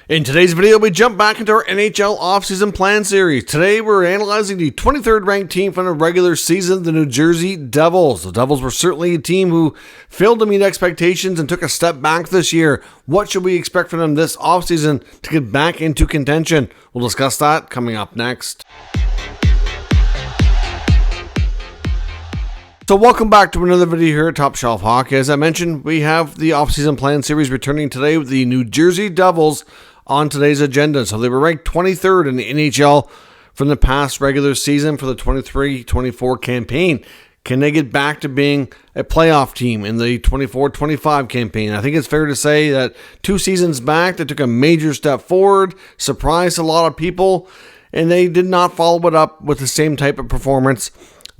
In today's video, we jump back into our NHL offseason plan series. Today, we're analyzing the 23rd ranked team from the regular season, the New Jersey Devils. The Devils were certainly a team who failed to meet expectations and took a step back this year. What should we expect from them this offseason to get back into contention? We'll discuss that coming up next. So welcome back to another video here at Top Shelf Hockey. As I mentioned, we have the offseason plan series returning today with the New Jersey Devils on today's agenda. So they were ranked 23rd in the NHL from the past regular season for the 23-24 campaign. Can they get back to being a playoff team in the 24-25 campaign? I think it's fair to say that 2 seasons back, they took a major step forward, surprised a lot of people, and they did not follow it up with the same type of performance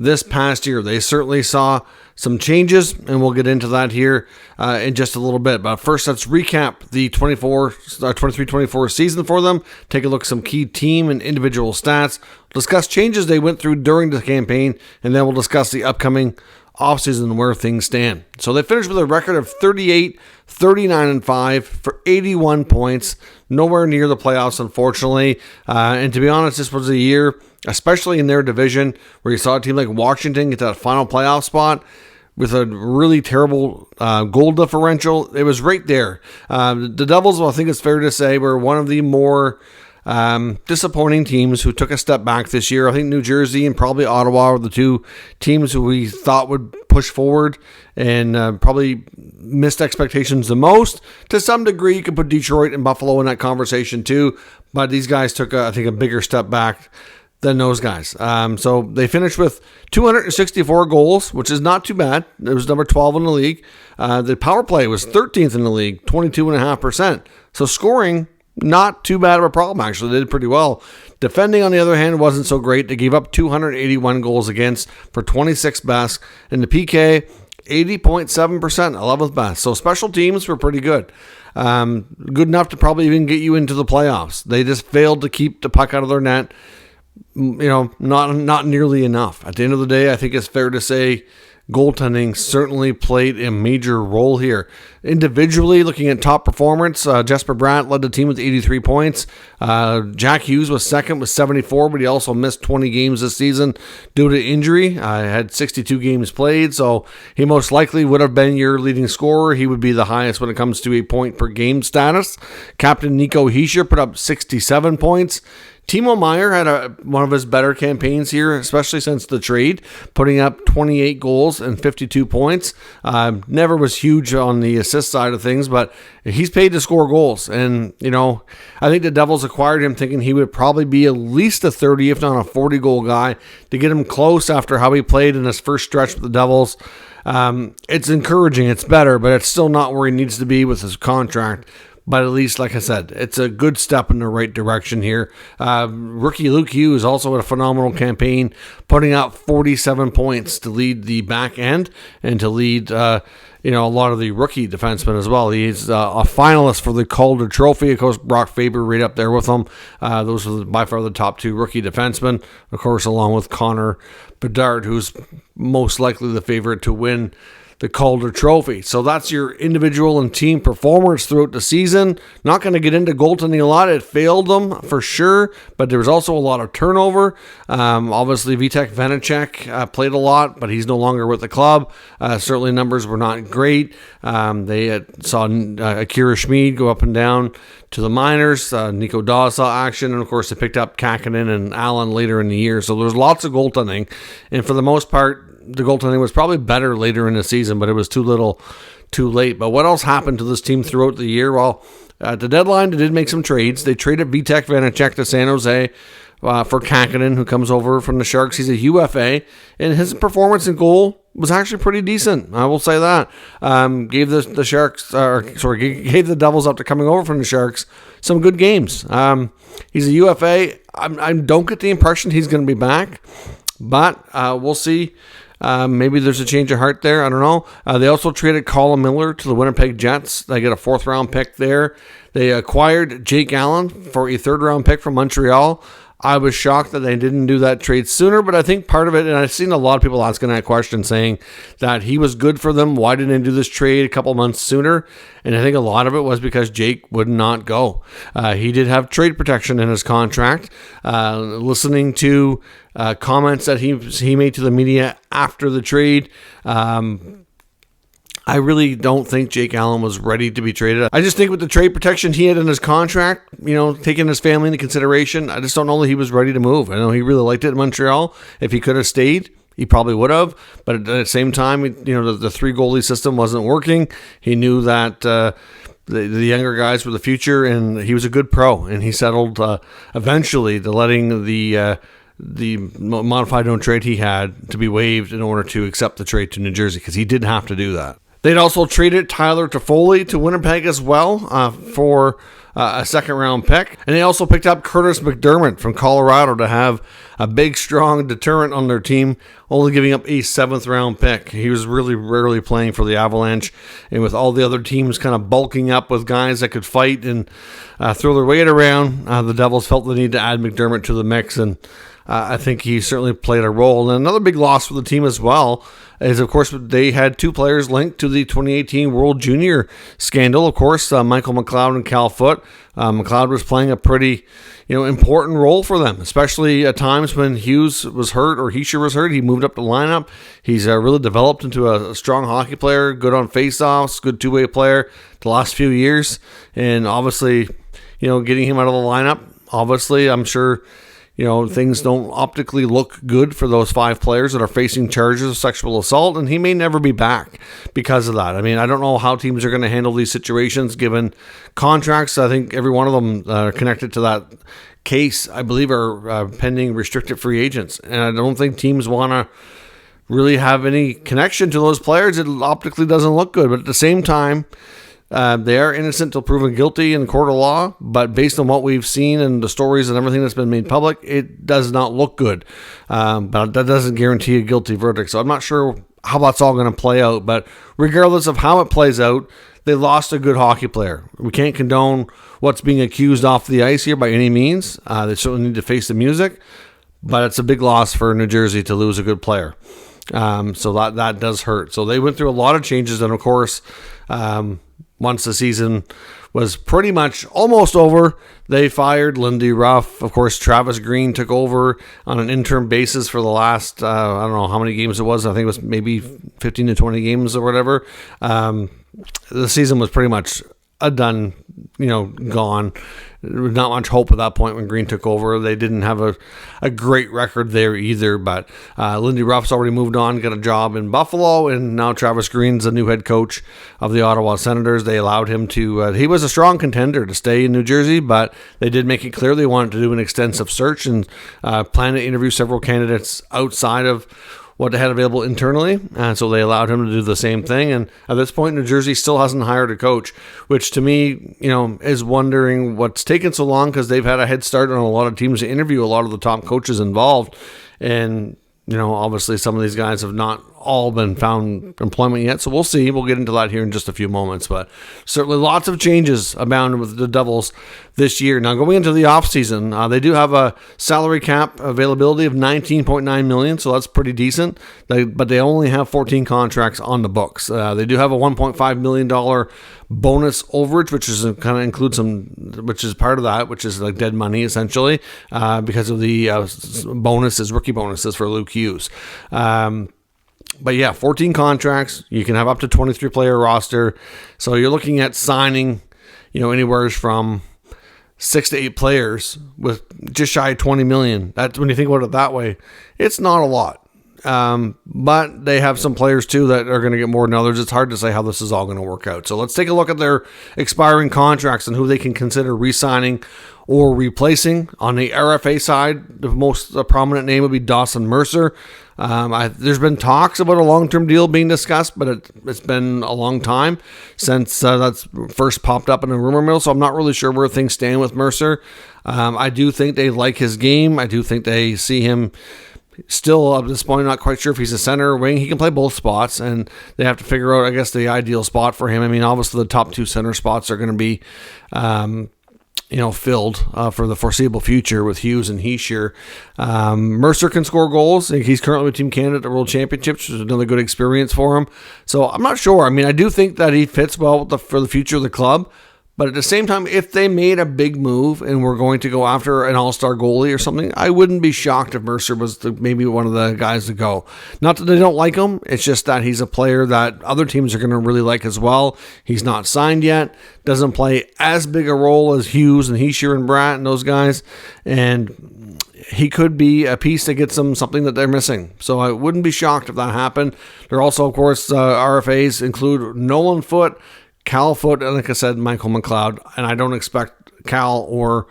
this past year. They certainly saw some changes, and we'll get into that here in just a little bit. But first, let's recap the 23-24 season for them. Take a look at some key team and individual stats. Discuss changes they went through during the campaign, and then we'll discuss the upcoming offseason and where things stand. So they finished with a record of 38, 39-5 for 81 points. Nowhere near the playoffs, unfortunately. And to be honest, this was a year, especially in their division, where you saw a team like Washington get that final playoff spot with a really terrible goal differential. It was right there. The Devils, well, I think it's fair to say, were one of the more disappointing teams who took a step back this year. I think New Jersey and probably Ottawa were the 2 teams who we thought would push forward and probably missed expectations the most. To some degree, you could put Detroit and Buffalo in that conversation too, but these guys took, I think, a bigger step back than those guys. So they finished with 264 goals, which is not too bad. It was number 12 in the league. The power play was 13th in the league, 22.5%. So scoring, not too bad of a problem, actually. They did pretty well. Defending, on the other hand, wasn't so great. They gave up 281 goals against for 26 best. And the PK, 80.7%, 11th best. So special teams were pretty good. Good enough to probably even get you into the playoffs. They just failed to keep the puck out of their net. Not nearly enough. At the end of the day, I think it's fair to say goaltending certainly played a major role here. Individually, looking at top performance, Jesper Bratt led the team with 83 points. Jack Hughes was second with 74, but he also missed 20 games this season due to injury. Had 62 games played, so he most likely would have been your leading scorer. He would be the highest when it comes to a point per game status. Captain Nico Hischier put up 67 points. Timo Meier had one of his better campaigns here, especially since the trade, putting up 28 goals and 52 points. Never was huge on the assist side of things, but he's paid to score goals. And, I think the Devils acquired him thinking he would probably be at least a 30, if not a 40-goal guy, to get him close after how he played in his first stretch with the Devils. It's encouraging. It's better, but it's still not where he needs to be with his contract. But at least, like I said, it's a good step in the right direction here. Rookie Luke Hughes also had a phenomenal campaign, putting out 47 points to lead the back end and to lead, a lot of the rookie defensemen as well. He's a finalist for the Calder Trophy. Of course, Brock Faber right up there with him. Those are by far the top 2 rookie defensemen, of course, along with Connor Bedard, who's most likely the favorite to win the Calder Trophy. So that's your individual and team performance throughout the season. Not going to get into goaltending a lot. It failed them for sure, but there was also a lot of turnover. Obviously, Vitek Vanacek played a lot, but he's no longer with the club. Certainly numbers were not great. They saw Akira Schmid go up and down to the minors. Nico Daws saw action, and of course they picked up Kakinen and Allen later in the year. So there's lots of goaltending, and for the most part, the goaltending was probably better later in the season, but it was too little, too late. But what else happened to this team throughout the year? Well, at the deadline, they did make some trades. They traded Vitek Vanacek to San Jose for Kakinen, who comes over from the Sharks. He's a UFA, and his performance in goal was actually pretty decent. I will say that. Gave gave the Devils, after coming over from the Sharks, some good games. He's a UFA. I don't get the impression he's going to be back, but we'll see. Maybe there's a change of heart there. I don't know. They also traded Colin Miller to the Winnipeg Jets. They get a 4th-round pick there. They acquired Jake Allen for a 3rd-round pick from Montreal. I was shocked that they didn't do that trade sooner, but I think part of it, and I've seen a lot of people asking that question saying that he was good for them. Why didn't they do this trade a couple months sooner? And I think a lot of it was because Jake would not go. He did have trade protection in his contract. Listening to comments that he made to the media after the trade, I really don't think Jake Allen was ready to be traded. I just think with the trade protection he had in his contract, taking his family into consideration, I just don't know that he was ready to move. I know he really liked it in Montreal. If he could have stayed, he probably would have. But at the same time, the three goalie system wasn't working. He knew that the younger guys were the future, and he was a good pro. And he settled eventually to letting the modified no trade he had to be waived in order to accept the trade to New Jersey, because he did have to do that. They'd also traded Tyler Toffoli to Winnipeg as well for a second-round pick. And they also picked up Curtis McDermott from Colorado to have a big, strong deterrent on their team, only giving up a seventh-round pick. He was really rarely playing for the Avalanche. And with all the other teams kind of bulking up with guys that could fight and throw their weight around, the Devils felt the need to add McDermott to the mix. And I think he certainly played a role. And another big loss for the team as well is, of course, they had two players linked to the 2018 World Junior scandal. Of course, Michael McLeod and Cal Foote. McLeod was playing a pretty, important role for them, especially at times when Hughes was hurt or Heischer was hurt. He moved up the lineup. He's really developed into a strong hockey player, good on faceoffs, good two-way player the last few years. And obviously, getting him out of the lineup, obviously, I'm sure things don't optically look good for those five players that are facing charges of sexual assault, and he may never be back because of that. I mean, I don't know how teams are going to handle these situations given contracts. I think every one of them are connected to that case, I believe, are pending restricted free agents. And I don't think teams want to really have any connection to those players. It optically doesn't look good. But at the same time, they are innocent till proven guilty in the court of law, but based on what we've seen and the stories and everything that's been made public, it does not look good. But that doesn't guarantee a guilty verdict. So I'm not sure how that's all going to play out. But regardless of how it plays out, they lost a good hockey player. We can't condone what's being accused off the ice here by any means. They certainly need to face the music, but it's a big loss for New Jersey to lose a good player. So that does hurt. So they went through a lot of changes, and of course, once the season was pretty much almost over, they fired Lindy Ruff. Of course, Travis Green took over on an interim basis for the last, I don't know how many games it was. I think it was maybe 15 to 20 games or whatever. The season was pretty much gone. There was not much hope at that point when Green took over. They didn't have a great record there either, but Lindy Ruff's already moved on, got a job in Buffalo, and now Travis Green's the new head coach of the Ottawa Senators. They allowed him to, he was a strong contender to stay in New Jersey, but they did make it clear they wanted to do an extensive search and plan to interview several candidates outside of what they had available internally, and so they allowed him to do the same thing. And at this point, New Jersey still hasn't hired a coach, which to me, is wondering what's taken so long, because they've had a head start on a lot of teams to interview a lot of the top coaches involved. And obviously some of these guys have not all been found employment yet, so we'll see. We'll get into that here in just a few moments, but certainly lots of changes abound with the Devils this year. Now, going into the offseason, they do have a salary cap availability of $19.9 million, so that's pretty decent, but they only have 14 contracts on the books. They do have a $1.5 million bonus overage, which is kind of includes some, which is part of that, which is like dead money essentially, because of the rookie bonuses for Luke Hughes. But yeah, 14 contracts. You can have up to 23 player roster. So you're looking at signing, anywhere from 6 to 8 players with just shy of 20 million. That's when you think about it that way, it's not a lot. But they have some players too that are going to get more than others. It's hard to say how this is all going to work out. So let's take a look at their expiring contracts and who they can consider re-signing or replacing. On the RFA side, the most prominent name would be Dawson Mercer. There's been talks about a long-term deal being discussed, but it's been a long time since that's first popped up in a rumor mill, so I'm not really sure where things stand with Mercer. I do think they like his game. I do think they see him still, at this point, not quite sure if he's a center or wing. He can play both spots, and they have to figure out, I guess, the ideal spot for him. I mean, obviously the top two center spots are going to be filled for the foreseeable future with Hughes and Heischer. Mercer can score goals. He's currently with Team Canada at World Championships, which is another good experience for him. So I'm not sure. I do think that he fits well for the future of the club. But at the same time, if they made a big move and were going to go after an all-star goalie or something, I wouldn't be shocked if Mercer was maybe one of the guys to go. Not that they don't like him. It's just that he's a player that other teams are going to really like as well. He's not signed yet. Doesn't play as big a role as Hughes and Heischer and Bratt and those guys. And he could be a piece that gets them something that they're missing. So I wouldn't be shocked if that happened. There are also, of course, RFAs include Nolan Foote, Cal Foote, and like I said, Michael McLeod. And I don't expect Cal or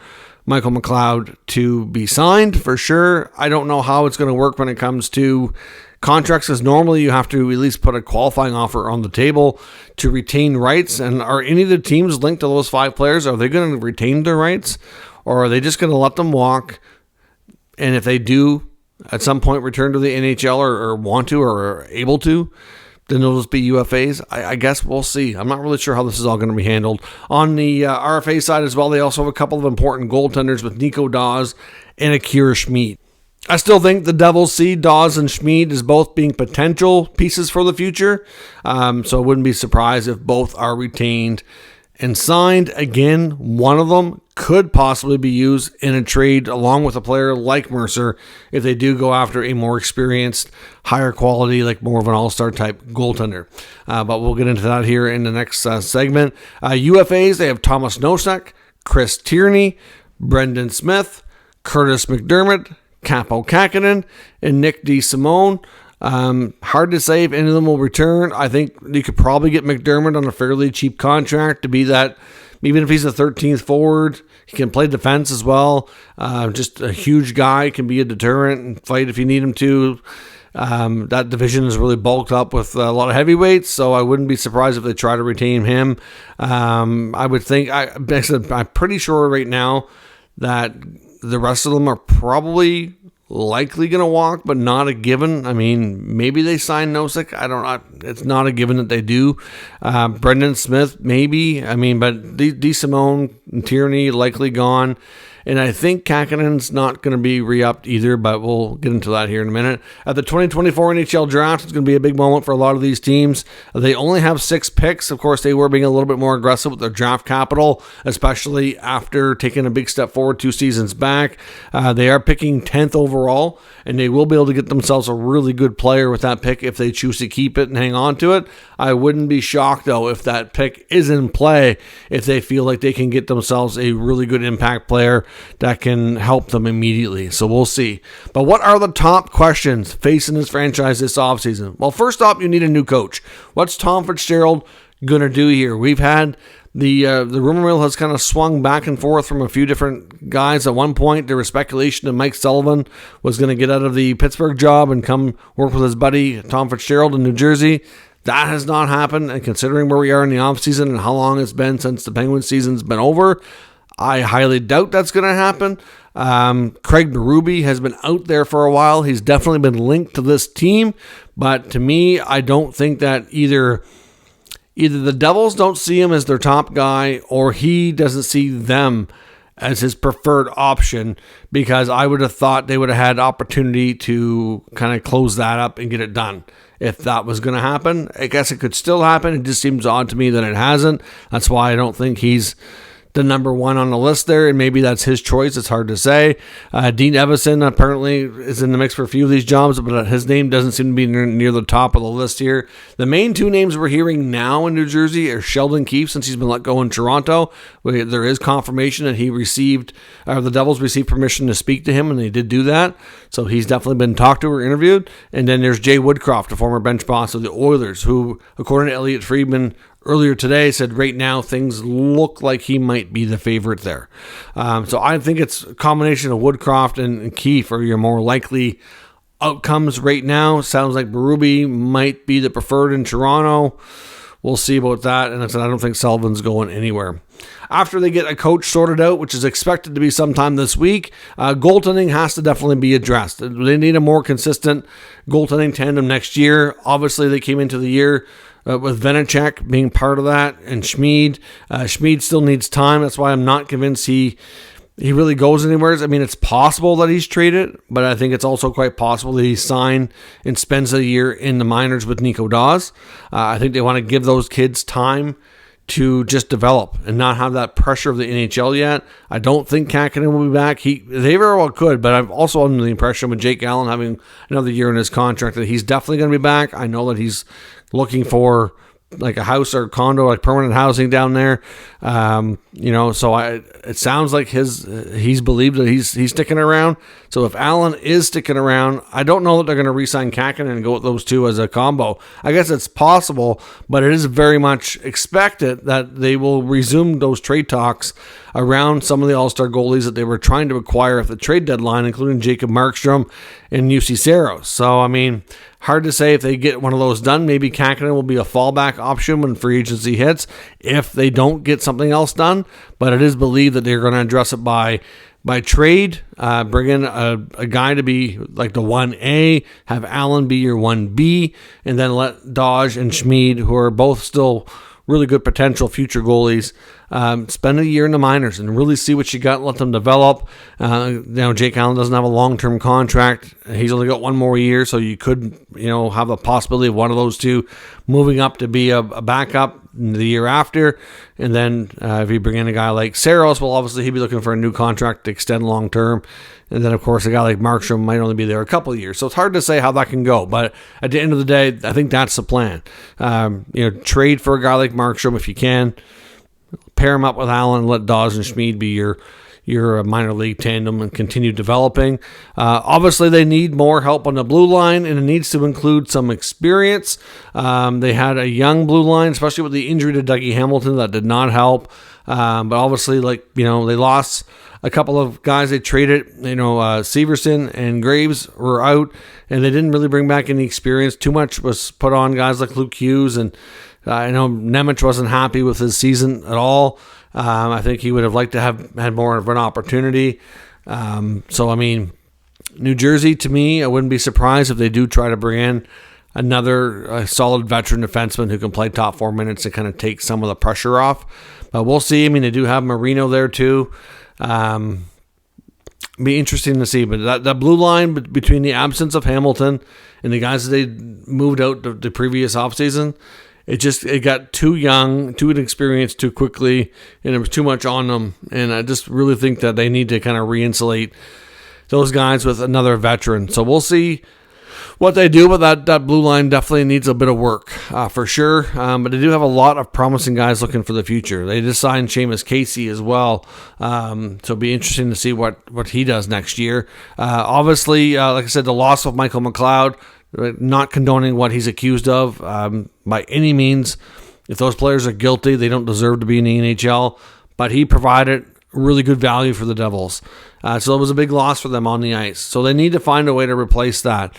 Michael McLeod to be signed for sure. I don't know how it's going to work when it comes to contracts, because normally you have to at least put a qualifying offer on the table to retain rights. And are any of the teams linked to those 5 players? Are they going to retain their rights, or are they just going to let them walk? And if they do at some point return to the NHL or want to or are able to, then they'll just be UFAs. I guess we'll see. I'm not really sure how this is all going to be handled. On the RFA side as well, they also have a couple of important goaltenders with Nico Daws and Akira Schmid. I still think the Devils see Daws and Schmid as both being potential pieces for the future. So I wouldn't be surprised if both are retained and signed. Again, one of them could possibly be used in a trade along with a player like Mercer if they do go after a more experienced, higher quality, like more of an all-star type goaltender. But we'll get into that here in the next segment. UFAs, they have Thomas Nosek, Chris Tierney, Brendan Smith, Curtis McDermott, Capo Kakinen, and Nick DeSimone. Hard to say if any of them will return. I think you could probably get McDermott on a fairly cheap contract to be that. Even if he's the 13th forward, he can play defense as well. Just a huge guy, can be a deterrent and fight if you need him to. That division is really bulked up with a lot of heavyweights, so I wouldn't be surprised if they try to retain him. I would think, I'm pretty sure right now that the rest of them are probably likely going to walk, but not a given. Maybe they sign Nosek. I don't know. It's not a given that they do. Brendan Smith, maybe. But DeSimone and Tierney likely gone. And I think Kakinen's not going to be re-upped either, but we'll get into that here in a minute. At the 2024 NHL Draft, it's going to be a big moment for a lot of these teams. They only have 6 picks. Of course, they were being a little bit more aggressive with their draft capital, especially after taking a big step forward 2 seasons back. They are picking 10th overall, and they will be able to get themselves a really good player with that pick if they choose to keep it and hang on to it. I wouldn't be shocked, though, if that pick is in play, if they feel like they can get themselves a really good impact player that can help them immediately. So we'll see. But what are the top questions facing this franchise this offseason? Well, first off, you need a new coach. What's Tom Fitzgerald going to do here? We've had the rumor mill has kind of swung back and forth from a few different guys. At one point, there was speculation that Mike Sullivan was going to get out of the Pittsburgh job and come work with his buddy Tom Fitzgerald in New Jersey. That has not happened, and considering where we are in the offseason and how long it's been since the Penguins season's been over, I highly doubt that's going to happen. Craig Berube has been out there for a while. He's definitely been linked to this team, but to me, I don't think that either the Devils don't see him as their top guy, or he doesn't see them as his preferred option, because I would have thought they would have had opportunity to kind of close that up and get it done. If that was going to happen, I guess it could still happen. It just seems odd to me that it hasn't. That's why I don't think he's the number one on the list there, and maybe that's his choice. It's hard to say. Dean Evison apparently is in the mix for a few of these jobs, but his name doesn't seem to be near the top of the list here. The main 2 names we're hearing now in New Jersey are Sheldon Keefe, since he's been let go in Toronto. There is confirmation that the Devils received permission to speak to him, and they did do that. So he's definitely been talked to or interviewed. And then there's Jay Woodcroft, a former bench boss of the Oilers, who, according to Elliot Friedman earlier today, said right now things look like he might be the favorite there. So I think it's a combination of Woodcroft and Keefe are your more likely outcomes right now. Sounds like Berube might be the preferred in Toronto. We'll see about that. And I don't think Sullivan's going anywhere. After they get a coach sorted out, which is expected to be sometime this week, goaltending has to definitely be addressed. They need a more consistent goaltending tandem next year. Obviously, they came into the year with Vanecek being part of that, and Schmid. Schmid still needs time. That's why I'm not convinced he really goes anywhere. I mean, it's possible that he's traded, but I think it's also quite possible that he signed and spends a year in the minors with Nico Daws. I think they want to give those kids time to just develop and not have that pressure of the NHL yet. I don't think Kakinen will be back. They very well could, but I'm also under the impression with Jake Allen having another year in his contract that he's definitely going to be back. I know that he's looking for like a house or condo, like permanent housing down there. So it sounds like he's believed that he's sticking around. So if Allen is sticking around, I don't know that they're going to re-sign Kakinen and go with those two as a combo. I guess it's possible, but it is very much expected that they will resume those trade talks around some of the all-star goalies that they were trying to acquire at the trade deadline, including Jacob Markstrom and UC Saros. So, I mean, hard to say if they get one of those done. Maybe Kakinen will be a fallback option when free agency hits if they don't get something else done. But it is believed that they're going to address it by trade, bring in a guy to be like the 1A, have Allen be your 1B, and then let Dodge and Schmid, who are both still really good potential future goalies, spend a year in the minors and really see what you got and let them develop. Jake Allen doesn't have a long-term contract. He's only got one more year, so you could, have a possibility of one of those two moving up to be a backup the year after. And then if you bring in a guy like Saros, well, obviously he'd be looking for a new contract to extend long-term. And then, of course, a guy like Markstrom might only be there a couple of years. So it's hard to say how that can go. But at the end of the day, I think that's the plan. Trade for a guy like Markstrom if you can. Pair him up with Allen and let Dawes and Schmid be your minor league tandem and continue developing. Obviously, they need more help on the blue line, and it needs to include some experience. They had a young blue line, especially with the injury to Dougie Hamilton, that did not help. But obviously, they lost a couple of guys they traded. Severson and Graves were out, and they didn't really bring back any experience. Too much was put on guys like Luke Hughes, and I know Nemec wasn't happy with his season at all. I think he would have liked to have had more of an opportunity. New Jersey, to me, I wouldn't be surprised if they do try to bring in another solid veteran defenseman who can play top 4 minutes and kind of take some of the pressure off. But we'll see. I mean, they do have Marino there too. Be interesting to see. But that blue line between the absence of Hamilton and the guys that they moved out the previous offseason, it got too young, too inexperienced, too quickly, and it was too much on them. And I just really think that they need to kind of re-insulate those guys with another veteran. So we'll see what they do, but that blue line definitely needs a bit of work for sure. But they do have a lot of promising guys looking for the future. They just signed Seamus Casey as well. So it'll be interesting to see what he does next year. Obviously, like I said, the loss of Michael McLeod, not condoning what he's accused of by any means. If those players are guilty, they don't deserve to be in the NHL. But he provided really good value for the Devils. So it was a big loss for them on the ice. So they need to find a way to replace that.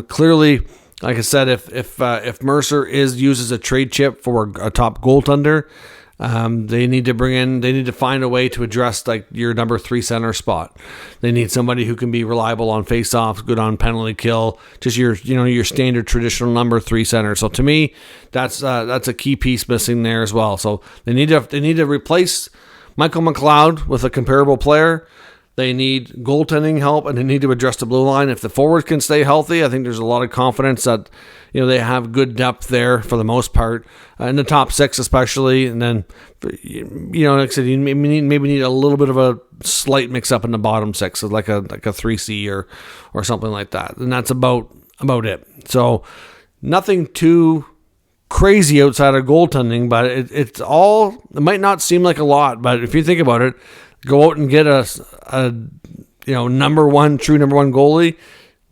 Clearly, like I said, if Mercer is used as a trade chip for a top goaltender, they need to find a way to address like your number 3 center spot. They need somebody who can be reliable on faceoffs, good on penalty kill, just your standard traditional number 3 center. So to me, that's a key piece missing there as well. So they need to replace Michael McLeod with a comparable player. They need goaltending help, and they need to address the blue line. If the forwards can stay healthy, I think there's a lot of confidence that they have good depth there for the most part, in the top 6 especially. And then, like I said, you maybe need a little bit of a slight mix-up in the bottom 6, so like a 3C or something like that. And that's about it. So nothing too crazy outside of goaltending, but it might not seem like a lot, but if you think about it, go out and get a number one goalie,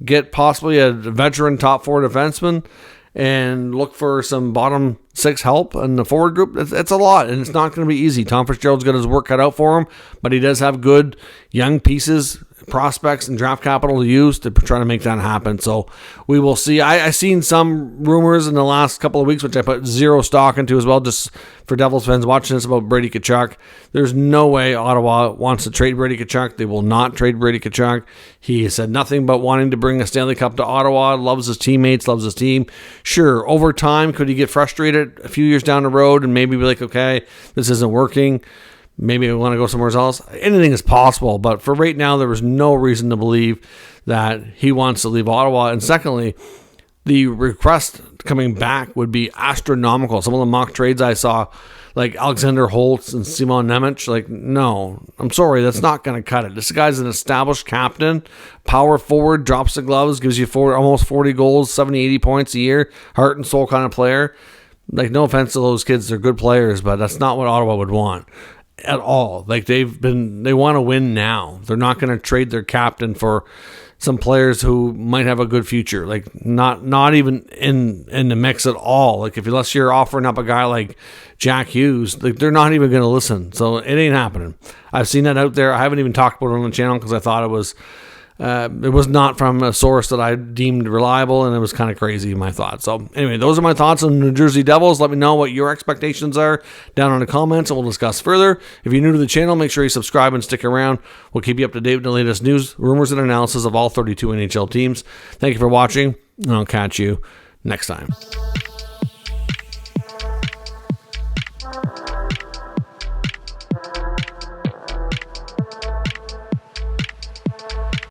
get possibly a veteran top 4 defenseman, and look for some bottom 6 help in the forward group. It's a lot, and it's not going to be easy. Tom Fitzgerald's got his work cut out for him, but he does have good young pieces prospects and draft capital to use to try to make that happen. So we will see. I seen some rumors in the last couple of weeks, which I put zero stock into as well, just for Devils fans watching this, about Brady Tkachuk. There's no way Ottawa wants to trade Brady Tkachuk. They will not trade Brady Tkachuk. He said nothing but wanting to bring a Stanley Cup to Ottawa, loves his teammates, loves his team. Sure, over time, could he get frustrated a few years down the road and maybe be like, okay, this isn't working, maybe I want to go somewhere else? Anything is possible, but for right now, there was no reason to believe that he wants to leave Ottawa. And secondly, the request coming back would be astronomical. Some of the mock trades I saw, like Alexander Holtz and Simon Nemec, like, no, I'm sorry, that's not going to cut it. This guy's an established captain, power forward, drops the gloves, gives you almost 40 goals, 70, 80 points a year, heart and soul kind of player. Like, no offense to those kids, they're good players, but that's not what Ottawa would want at all. Like, they want to win now. They're not going to trade their captain for some players who might have a good future. Like, not even in the mix at all. Like, unless you're offering up a guy like Jack Hughes, like, they're not even going to listen. So it ain't happening. I've seen that out there. I haven't even talked about it on the channel because I thought it was not from a source that I deemed reliable, and it was kind of crazy, my thoughts. So anyway, those are my thoughts on the New Jersey Devils. Let me know what your expectations are down in the comments, and we'll discuss further. If you're new to the channel, make sure you subscribe and stick around. We'll keep you up to date with the latest news, rumors, and analysis of all 32 NHL teams. Thank you for watching, and I'll catch you next time.